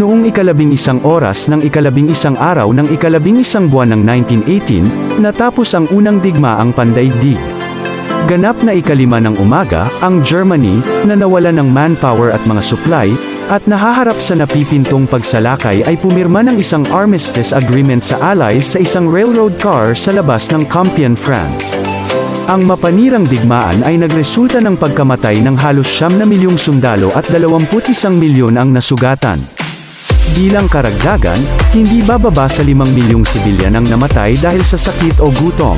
Noong ika-11 oras ng ika-11 araw ng ika-11 buwan ng 1918, natapos ang unang digmaang pandaigdig. Ganap na ika-5 ng umaga, ang Germany, na nawalan ng manpower at mga supply, at nahaharap sa napipintong pagsalakay ay pumirma ng isang armistice agreement sa Allies sa isang railroad car sa labas ng Compiègne, France. Ang mapanirang digmaan ay nagresulta ng pagkamatay ng halos 9 milyong sundalo at 21 milyon ang nasugatan. Bilang karagdagan, hindi bababa sa 5 milyong sibilyan ang namatay dahil sa sakit o gutom.